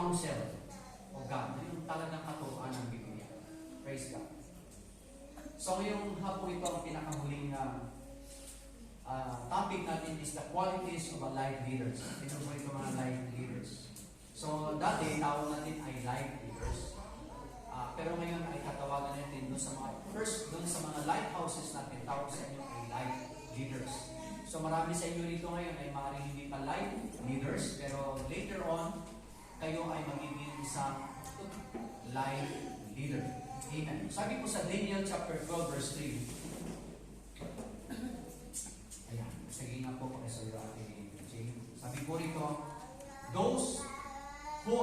counsel of God. Yung talagang katuruan ng Biblia. Praise God. So ngayong hapon ito, ang pinakahuling topic natin is the qualities of a life leaders. Ito po ito mga life leaders. So dati, tawag natin ay life leaders. Pero ngayon ay katawagan natin doon sa mga lighthouses natin, tawag sa inyo ay life leaders. So marami sa inyo dito ngayon ay maaaring hindi pa life leaders, pero later on, kayo ay magiging isang life leader. Amen. Sabi po sa Daniel chapter 12 verse 3. Ayan, sige nga po pakisuyo ating sabi po rito, those who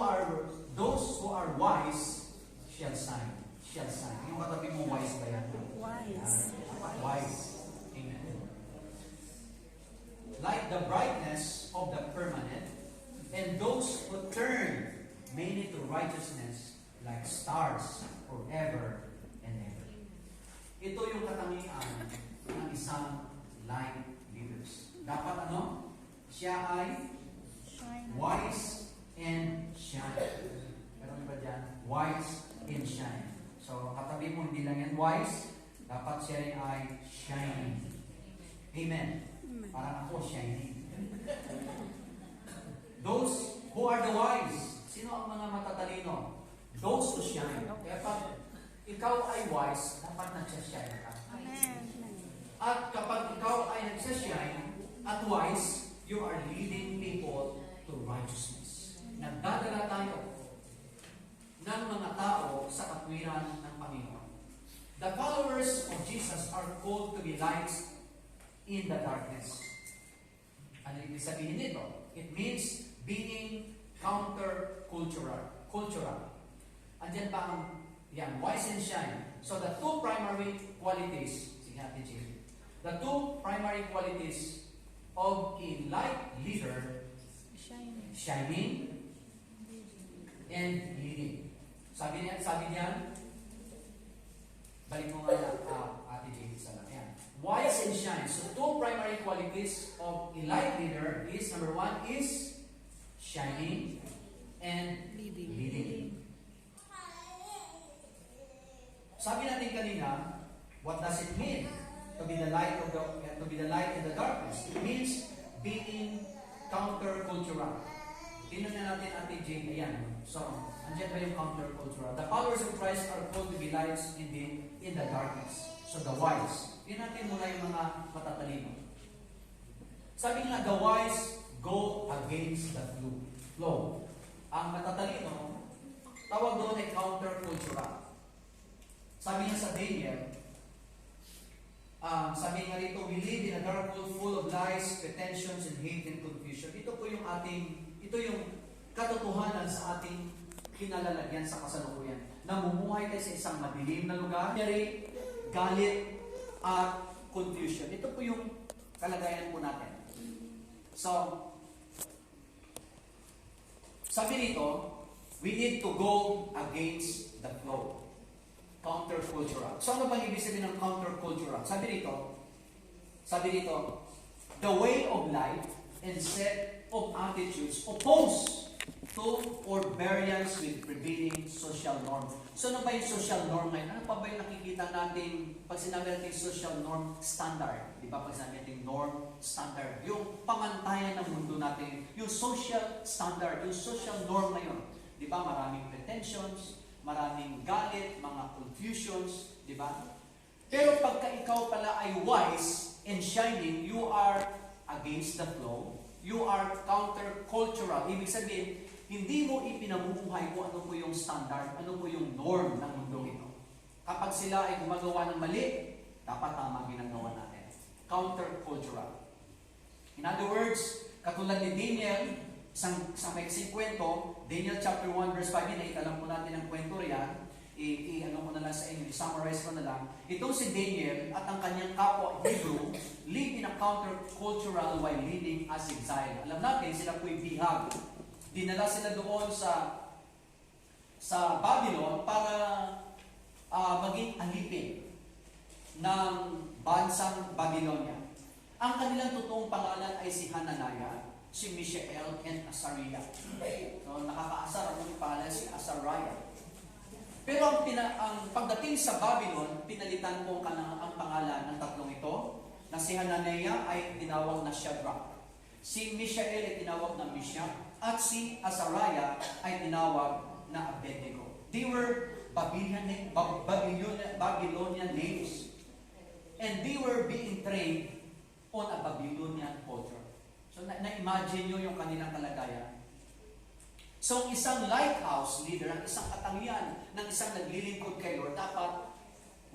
are wise shall shine. Yung katabi mo, wise ba yan? Wise. Wise. Amen. Like the brightness of the firmament, and those who turn many to righteousness like stars forever and ever. Ito yung katangian ng isang life leaders. Dapat ano? Siya ay wise and shine. Meron ba dyan? Wise and shine. So, katabi mo, hindi lang yan wise, dapat siya rin ay shining. Amen. Parang ako, shining. Those who are the wise. Sino ang mga matatalino? Those who shine. Kaya pag ikaw ay wise, dapat nagsashine ka. At kapag ikaw ay nagsashine at wise, you are leading people to righteousness. Nagdadala tayo ng mga tao sa katwiran ng Panginoon. The followers of Jesus are called to be lights in the darkness. Ano ibig sabihin nito? It means being counter-cultural. Andiyan pa ang wise and shine. So the two primary qualities, sige natin, Jim. The two primary qualities of a light leader, shining and leading. Sabi niyan, balik mo nga Ate Jade sa lang. Yan. Wise and shine. So two primary qualities of a light leader is, number one is shining and leading. Sabi natin kanina, what does it mean to be the light in the darkness? It means being countercultural. Tingnan na natin Ate Jane. Ayan. So, andyan ba yung countercultural? The followers of Christ are called to be lights in the darkness. So, the wise. Tingnan natin muna yung mga matatalino. Sabi nga, the wise go against the flow. Ang matatalino, tawag doon ay countercultural. Sabi niya sa Daniel, sabi nga rito, we live in a dark world full of lies, pretensions, and hate and confusion. Ito yung katotohanan sa ating kinalalagyan sa kasalukuyan. Namumuhay tayo sa isang madilim na lugar, galit, at confusion. Ito po yung kalagayan po natin. So, sabi rito, we need to go against the flow. Countercultural. So ano bang ibig sabihin ng countercultural? Sabi dito, the way of life and set of attitudes oppose to or variance with prevailing social norm. So ano ba yung social norm ngayon? Ano pa ba yung nakikita natin pag sinabi natin social norm standard? Di ba pag sinabi natin norm standard? Yung pamantayan ng mundo natin, yung social standard, yung social norm na yun. Di ba maraming pretensions, maraming galit, mga confusions, di ba? Pero pagka ikaw pala ay wise and shining, you are against the flow, you are counter-cultural. Ibig sabihin, hindi mo ipinamumuhay kung ano po yung standard, ano po yung norm ng mundo ito. Kapag sila ay gumagawa ng mali, dapat tama ginagawa natin. Counter-cultural. In other words, katulad ni Daniel, sa maiksing kwento, Daniel chapter 1 verse 5, alam po natin ang kwento riyan, ano mo na lang sa inyo, summarize ko na lang. Itong si Daniel at ang kanyang kapwa Hebrew live in a counter-cultural while living as exile. Alam natin, sila po'y bihag. Dinala sila doon sa Babylon para maging alipin ng bansang Babylonia. Ang kanilang totoong pangalan ay si Hananiah, si Mishael, and Azariah. So, nakakaasar ang Pero ang pagdating sa Babylon, pinalitan po ang pangalan ng tatlong ito, na si Hananiah ay tinawag na Shadrach, si Mishael ay tinawag na Meshach, at si Azariah ay tinawag na Abednego. They were Babylonian names. And they were being trained on a Babylonian culture. So na-imagine nyo yung kanilang kalagayan. So isang lighthouse leader, ang isang katangian ng isang naglilingkod kay Lord, dapat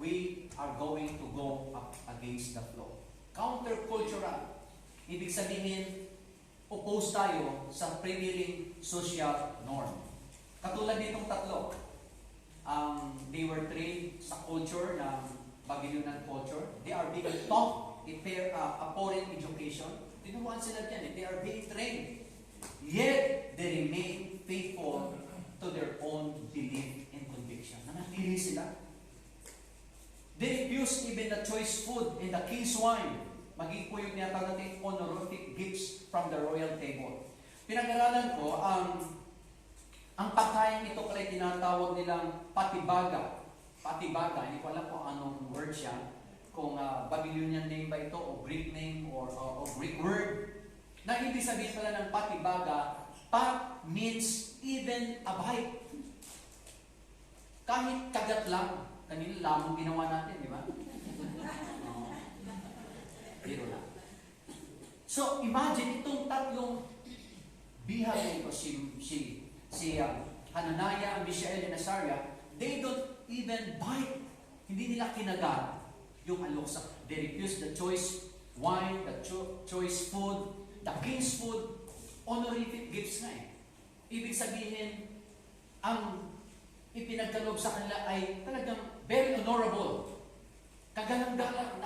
we are going to go up against the flow. Countercultural. Ibig sabihin, oppose tayo sa prevailing social norm. Katulad nitong tatlo, they were trained sa culture ng Babylonian culture. They are being taught a foreign education. Tinuruan sila dyan. They are being trained. Yet, they remain faithful to their own belief and conviction. Nanatili sila. They refuse even the choice food and the king's wine. Maging po yung tinatawag natin honorific gifts from the royal table. Pinag-aralan ko, ang pagkain ito pala tinatawag nilang patibaga. Patibaga, hindi ko alam kung anong word siya. Kung Babylonian name ba ito, o Greek name, or Greek word. Na ibig sabihin pala ng patibaga, pat means even a bite. Kahit kagat lang. Kanina lamang ginawa natin, di ba? Biro lang. So, imagine itong tatlong bihag ito, si Hananiah, Mishael, and Azariah, they don't even bite. Hindi nila kinagat yung aloksa. They refuse the choice wine, the choice food, the king's food, honorific gifts na eh. Ibig sabihin, ang ipinagkaloob sa kanila ay talagang very honorable. Kagalang-galang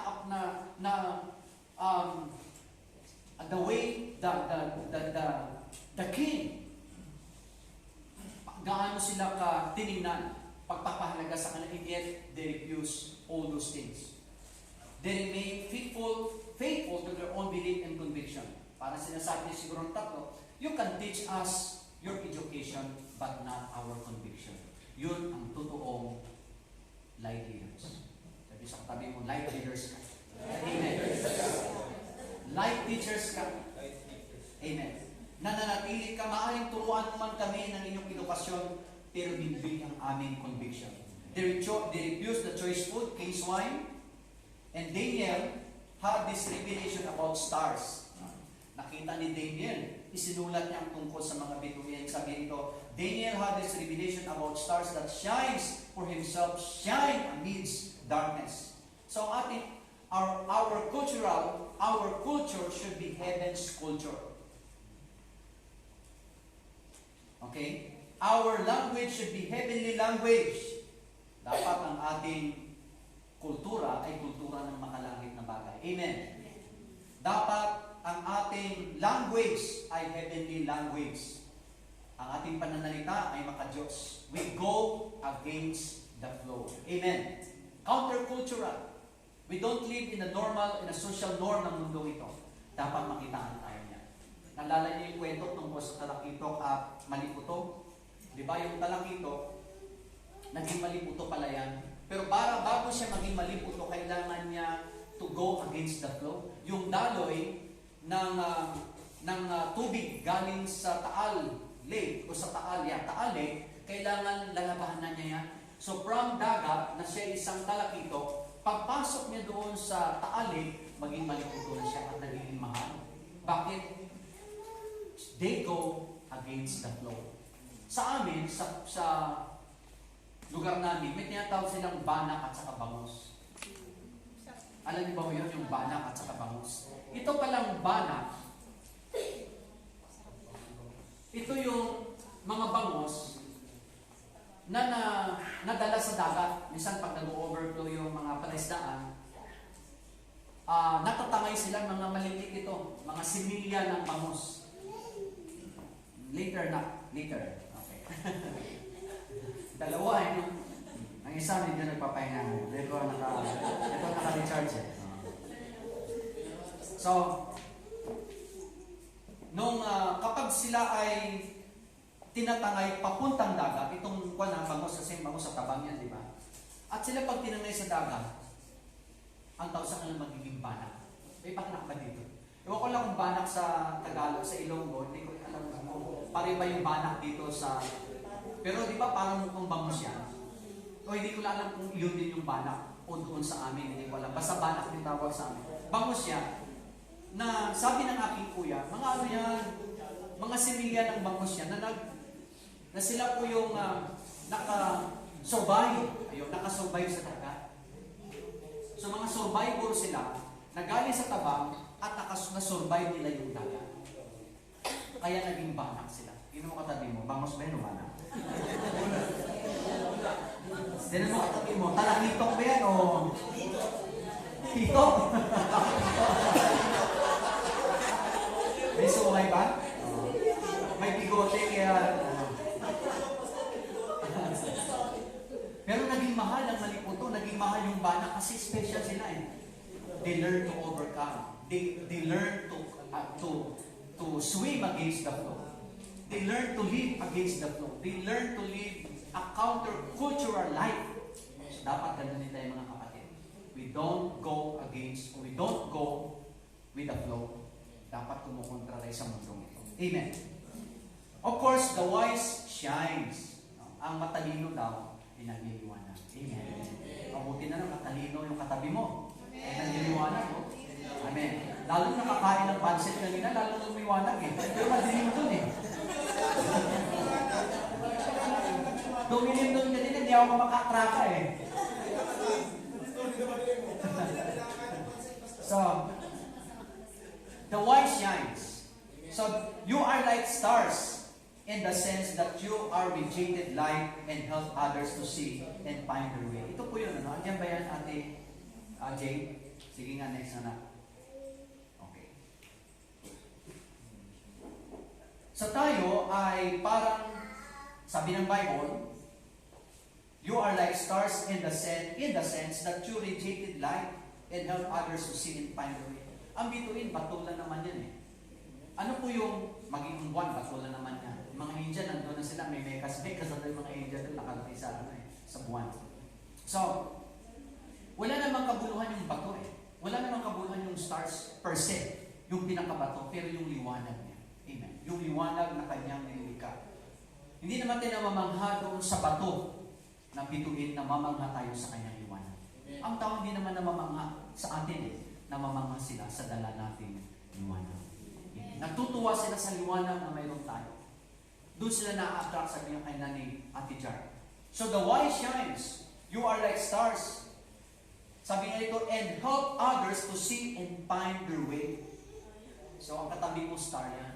the way the king, gaano sila ka tiningnan, pagpapahalaga sa kanila, and yet they refuse all those things. They remain faithful to their own belief and conviction. Para sinasabi niya siguro ng tatlo, you can teach us your education, but not our conviction. Yun ang totoong light leaders. Sabi sa katabi mo, light leaders ka. Amen. Light teachers ka. Amen. Nananatili ka, maaaring turuan man kami ng inyong edukasyon, pero bibig ang aming conviction. They refuse the choice food, king's wine, and Daniel had this revelation about stars. Nakita ni Daniel, isinulat niya ang tungkol sa mga bituin. Sabi nito, Daniel had this revelation about stars that shines for himself, shine amidst darkness. So our culture should be heaven's culture. Okay? Our language should be heavenly language. Dapat ang ating kultura ay kultura ng makalangit na bagay. Amen. Dapat ang ating language ay heavenly language. Ang ating pananalita ay maka-Diyos. We go against the flow. Amen. Countercultural. We don't live in a social norm ng mundo ito. Dapat makitaan tayo niya. Nalala niyo yung kwento tungkol sa talakitok at maliputo? Di ba yung talakitok, naging maliputo pala yan. Pero bago siya maging maliputo, kailangan niya to go against the flow. Yung daloy ng tubig galing sa Taal Lake o sa Taal Lake, kailangan lalabahan na niya yan. So from dagat, na siya isang talakitok, pagpasok niya doon sa Taal Lake, maging maliputo na siya at naging mahal. Bakit? They go against the flow. Sa amin, sa lugar namin, may tinatawag silang banak at saka bangus. Alam niyo ba yun, yung banak at saka bangus? Ito palang banak, ito yung mga bangus na nadala sa dagat. Minsan pag nag-overflow yung mga palaisdaan, natatangay sila, mga maliliit ito, mga similya ng bangus. Later. Okay. Dalawa eh, no? Ang isa medyo nagpapahinga. Ito naka-recharge eh. So, kapag sila ay tinatangay papuntang dagat, itong bangos kasi bangos sa tabang yan, di ba? At sila pag tinangay sa dagat, ang tao sa kanila magiging banak. May banak ba dito? Ewan ko lang kung banak sa Tagalog, sa Ilonggo, hindi ko alam kung pare ba yung banak dito sa... Pero di ba parang mukhang bangos yan? O hindi ko lang alam kung yun din yung banak o doon sa amin, hindi ko alam. Basta banak din tawag sa amin. Bangos yan, na sabi ng aking kuya, mga ano yan, mga similya ng bangos yan, na sila po yung naka-survive, naka-survive sa dagat. So mga survivor sila, nagaling sa tabang, at na-survive nila yung dagat. Kaya naging banak sila. Yun mo katabi mo, bangos ba yun o banak? Tinan mo katabi mo, talakitok ba yan o... Hitok? May sungay ba? May bigote kaya... Pero naging mahal ang maliputo, naging mahal yung banak kasi special sila eh. They learn to overcome. They learn to swim against the flow. They learn to live against the flow. They learn to live a counter-cultural life. So, dapat ganun din tayo mga kapatid. We don't go with the flow. Dapat kumukontra tayo sa mundong ito. Amen. Of course, the wise shines. Ang matalino daw ay nagliliwanag. Amen. Mabuti na lang matalino yung katabi mo. Ay nagliliwanag. Amen. Lalo nakakain ng pansit kanina, lalo lumiwanag eh. Pero madilim dun eh. Dumilim dun kanina, hindi ako makatraka eh. So, the wise shines. So, you are like stars in the sense that you are radiated light and help others to see and find their way. Ito po yun, ano? Andiyan ba yan, Ate Jane? Sige nga, next na. Okay. So tayo ay parang, sabi ng Bible, you are like stars in the sense that you radiated light and help others to see and find their way. Ang bituin, batulan naman yan eh. Ano po yung magiging buwan, batulan naman yan. Yung mga Indian, nandun na sila, may mekas na yung mga Indian doon, nakalaki sa buwan. So, wala namang kabuluhan yung bato eh. Wala namang kabuluhan yung stars per se, yung pinakabato, pero yung liwanag niya. Amen. Yung liwanag na kanyang nilikha. Hindi naman tayo namamangha doon sa bato na bituin na mamangha tayo sa kanyang liwanag. Ang tao hindi naman namamangha sa atin eh. Namamangha sila sa dala nating liwanag. Natutuwa sila sa liwanag na mayroon tayo. Doon sila na-attract sa kanyang kanya ni Ate Jar. So the wise shines. You are like stars. Sabi nga ito, and help others to see and find their way. So ang katabi mo star yan.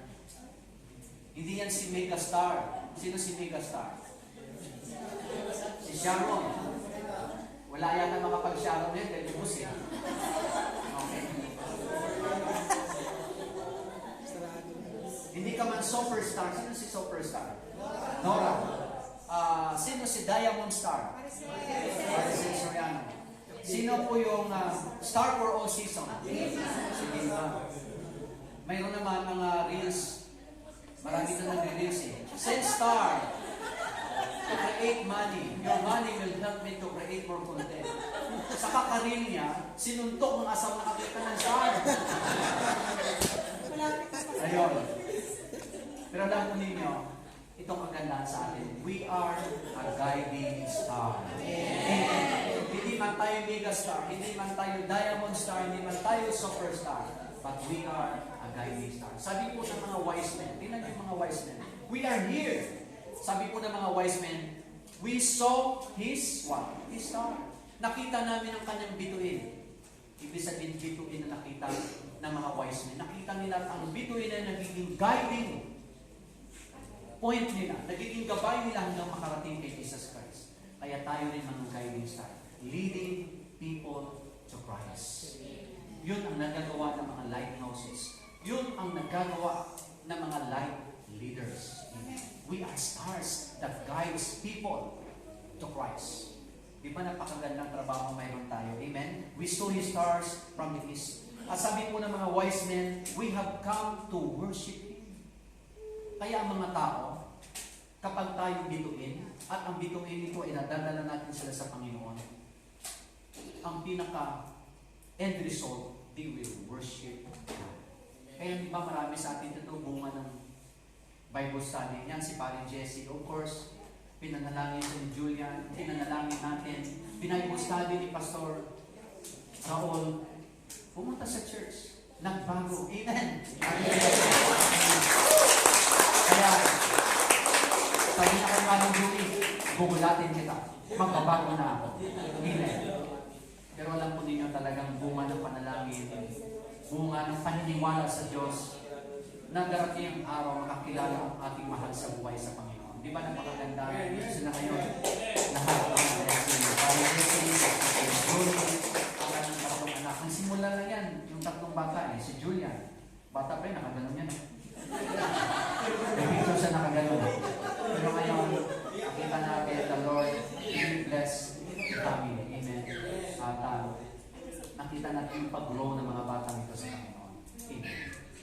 Hindi yan si Mega Star. Sino si Mega Star? Si Sharon. Wala yata makapag-Sharon yan dahil bus eh. Okay. Hindi ka man superstar. Sino si superstar? Nora. Sino si Diamond Star? Maricel Soriano. Sino po yung star for all season? Si Diva. Mayroon naman mga reels. Marami na nag-reels eh. Send star to create money. Your money will help me to create more content. Sa kakaril niya, sinuntok ng asawa na nakita ng star. Ayun. Pero alam po ninyo, itong kagandahan sa atin, we are a guiding star. Amen. Hindi man tayo mega star, hindi man tayo diamond star, hindi man tayo superstar, but we are a guiding star. Sabi po ng mga wise men, tingnan niyo yung mga wise men, we are here. Sabi po ng mga wise men, we saw His what? His star. Nakita namin ang kanyang bituin. Ibig sabihin, bituin na nakita ng mga wise men. Nakita nila ang bituin na nagiging guiding point nila, nagiging gabay nila hanggang makarating kay Jesus Christ. Kaya tayo rin mga guiding star, leading people to Christ. Yun ang nagagawa ng mga lighthouses. Yun ang nagagawa ng mga light leaders. We are stars that guides people to Christ. Di ba napakagandang trabaho mayroon tayo? Amen? We saw His stars from the east. At sabi po ng mga wise men, we have come to worship Him. Kaya ang mga tao, kapag tayo bituin, at ang bituin nito ay nadadala natin sila sa Panginoon, ang pinaka end result, they will worship God. Kaya di ba marami sa atin ito bunga ng Bible study. Yan si Pare Jesse. Of course, pinanalangin si Julian, pinanalangin natin. Bible study ni Pastor Raul. Pumunta sa church. Nagbago. Amen. Kaya, sabi na kay Manong Julie, gugulatin kita. Magbabago na ako. Amen. Pero alam po ninyo talagang bunga ng panalangin, bunga ng paniniwala sa Diyos, na darating ang araw makakilala ang ating mahal sa buhay sa Panginoon. Di ba napakaganda? Gusto na ngayon. Lahat ng blessing. Para blessing, Julie, ang kanyang tatlong anak. Ang simula na yan, yung tatlong bata si Julian. Bata pa rin, nakaganon yan. Picture siya nakaganon. Pero ngayon, nakita natin the Lord will bless the family. Amen. At nakita natin yung pag-grow ng mga bata nito sa Panginoon. Amen.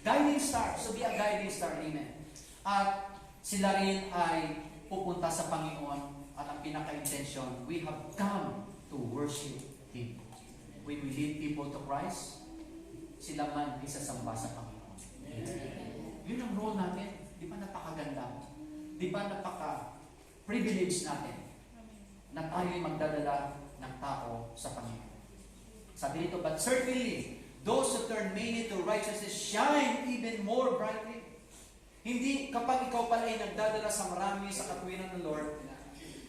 Guiding star. So be a guiding star. Amen. At sila rin ay pupunta sa Panginoon at ang pinaka-intention, we have come to worship Him. When we lead people to Christ, sila man isasamba sa Panginoon. Amen. Yun ang role natin. Di ba napakaganda? Di ba napaka-privilege natin na tayo'y magdadala ng tao sa Panginoon? Sabi nito, but certainly, those who turn mainly to righteousness shine even more brightly. Hindi kapag ikaw pala ay nagdadala sa marami sa katuwiran ng Lord,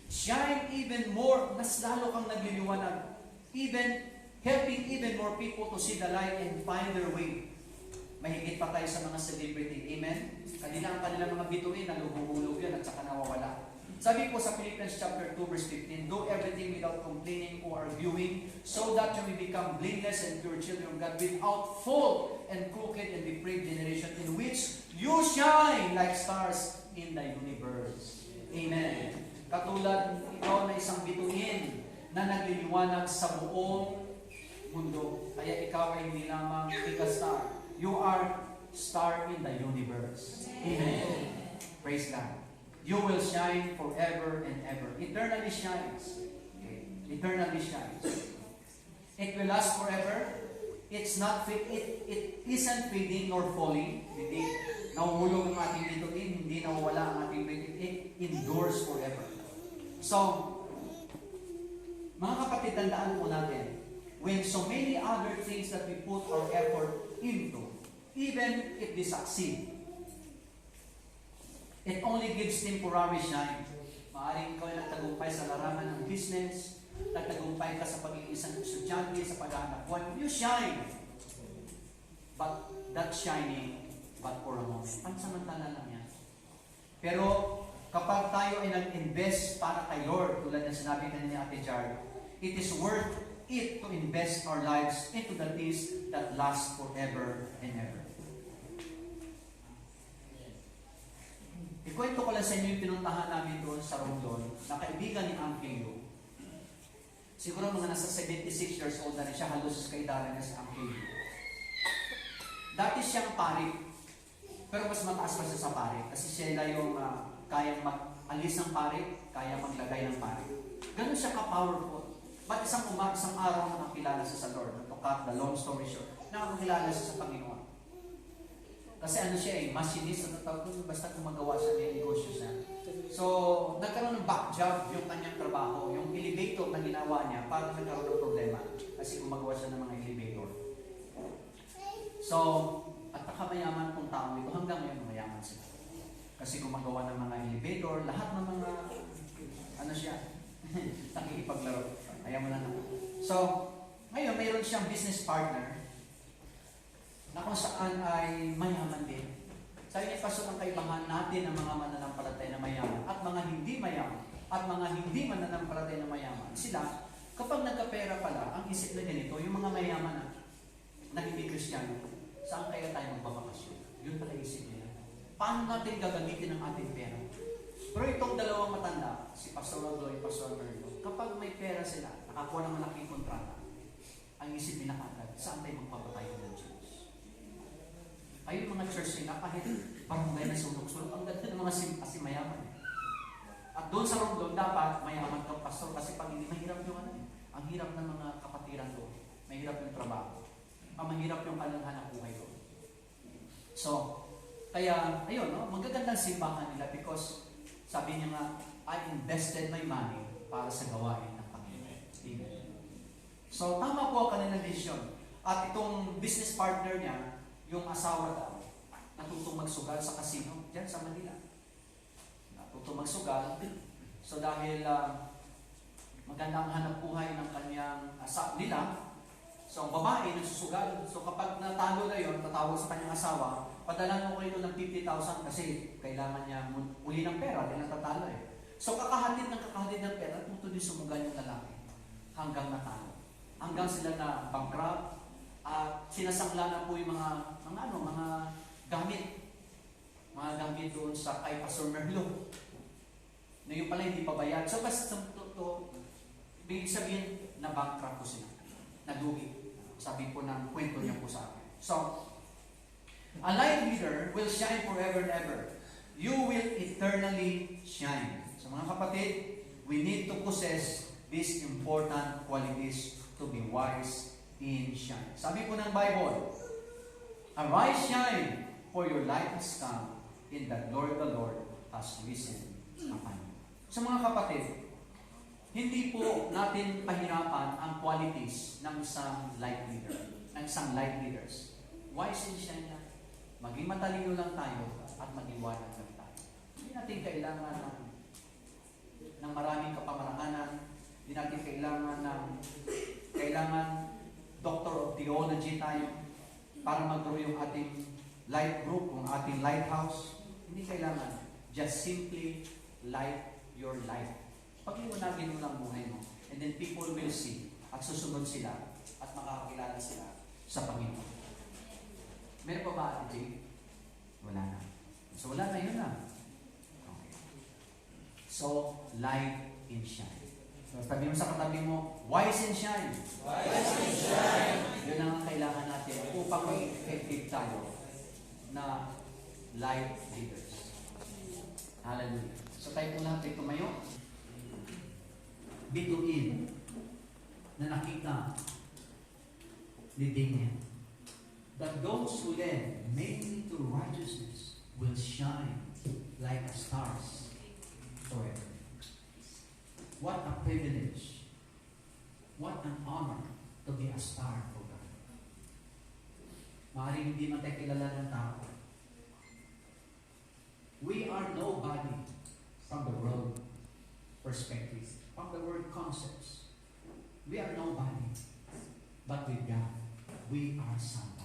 shine even more, mas lalo kang nagliliwanag. Even, helping even more people to see the light and find their way. Mahigit pa tayo sa mga celebrity. Amen? Kanila ang kanilang mga bituin, naluhulog yan at saka nawawala. Sabi po sa Philippians chapter 2 verse 15, do everything without complaining or arguing, so that you may become blameless and pure children of God, without fault and crooked and depraved generation, in which you shine like stars in the universe. Amen. Katulad ikaw na isang bituin na nagliliwanag sa buong mundo. Kaya ikaw ay hindi lamang star. You are star in the universe. Amen. Praise God. You will shine forever and ever. Eternally shines. Okay. Eternally shines. It will last forever. It's not it isn't fading nor falling. Hindi nahuhulog ang ating bituin, hindi nawawala ang ating bituin. It endures forever. So, mga kapatid, tandaan po natin, when so many other things that we put our effort into, even if they succeed, it only gives temporary shine. Maaaring ikaw ay nagtagumpay sa larangan ng business, nagtagumpay ka sa pagiging isang estudyante, sa paghahanap buhay. You shine. But that shining, but for a moment. Pansamantala lang yan. Pero kapag tayo ay nag-invest para kay Lord, tulad ng sinabi kanina ni Ate Jar, it is worth it to invest our lives into the things that last forever and ever. Ikwento ko lang sa inyo yung pinuntahan namin doon sa Romblon, na kaibigan ni Angelo. Siguro mga nasa 76 years old na rin siya, halos kaedara niya sa Angelo. Dati siyang pari, pero mas mataas pa siya sa pari, kasi siya yung kayang mag-alis ng pari, kaya maglagay ng pari. Ganun siya ka-powerful. But isang araw na nakakilala siya sa Lord, to cut the long story short, nakakilala siya sa Panginoon. Kasi ano siya machinist, basta gumagawa siya ng negosyo siya. So, nagkaroon ng back job yung kanyang trabaho, yung elevator na ginawa niya, parang nagkaroon ng problema. Kasi gumagawa siya ng mga elevator. So, at nakamayaman kong tao ito, hanggang ngayon mayaman sila. Kasi gumagawa ng mga elevator, lahat ng mga, ano siya, nakikipaglaro. Ayaw mo na naman. So, ngayon, mayroon siyang business partner, na kung saan ay mayaman din. Sabi niya, pasok ang kaibahan natin ng mga mananampalatay na mayaman at mga hindi mayaman at mga hindi mananampalatay na mayaman. Sila, kapag nagkapera pala, ang isip na ganito, yung mga mayaman na hindi Kristiyano, saan kaya tayo magbabakasyon? Yun pala isip nila. Paano natin gagamitin ang ating pera? Pero itong dalawang matanda, si Pastor Rodloy, Pastor Merlo, kapag may pera sila, nakakuha ng malaking kontrata, ang isip nila agad, saan tayo magpapatayo ng Diyos? Ayun mga church nila, kahit barangay na sunog-sunog, ang ganda ng mga kasi mayaman. At doon sa Romblon, dapat mayaman kang pastor kasi pag hindi mahirap yung ano, ang hirap ng mga kapatiran doon. Mahirap yung trabaho. Ang mahirap yung kalanhan ng buhay doon. So, kaya, ayun, no? Magagandang simbahan nila because sabi niya nga, I invested my money para sa gawain ng Panginoon. Amen. So, tama po ang kanilang desisyon. At itong business partner niya, yung asawa daw, natutong magsugal sa casino, dyan sa Manila. Natutong magsugal. So, dahil maganda ang hanap buhay ng kanyang nila, so ang babae nagsusugal. So, kapag natalo na yun, tatawag sa kanyang asawa, padalan mo ko ito ng 50,000 kasi kailangan niya uli ng pera, dahil natatalo eh. So, kakahatid ng pera, tuto din sumugal yung lalaki hanggang natalo. Hanggang sila na bankrupt, at sinasangla na po yung mga gamit. Mga gamit doon sa kay Pastor Merlo. Na yung pala hindi pa bayad. So, basta bigig sabihin na bankrupt po sila. Nalugi. Sabi po ng kwento niya po sa akin. So, a light leader will shine forever and ever. You will eternally shine. So mga kapatid, we need to possess these important qualities to be wise in shine. Sabi po ng Bible, arise, shine, for your light has come, in that Lord the Lord has risen upon you. So mga kapatid, hindi po natin pahirapan ang qualities ng isang light leader, ng isang light leaders. Wise in shine lang. Maging matalino lang tayo at mag-iwanag lang tayo. Hindi natin kailangan ng maraming kapamaranganan. Hindi natin kailangan Doctor of Theology tayo para mag-grow yung ating light group, yung ating lighthouse. Hindi kailangan. Just simply light your life. Pag-iwanagin mo lang buhay mo. And then people will see at susunod sila at makakakilala sila sa Panginoon. Meron pa ba, Ate? Wala na. So, wala na, yun na. Okay. So, light and shine. So, sabi mo sa katabi mo, wise and shine. Wise and shine. Yun ang kailangan natin upang maging effective tayo na light leaders. Hallelujah. So, tayo po lahat ay tumayo. Bituin na nakita ni Daniel that those who led mainly to righteousness will shine like stars forever. What a privilege. What an honor to be a star for God. Maaaring hindi man tayo kilala ng tao. We are nobody from the world perspective, from the world concepts. We are nobody. But with God, we are somebody.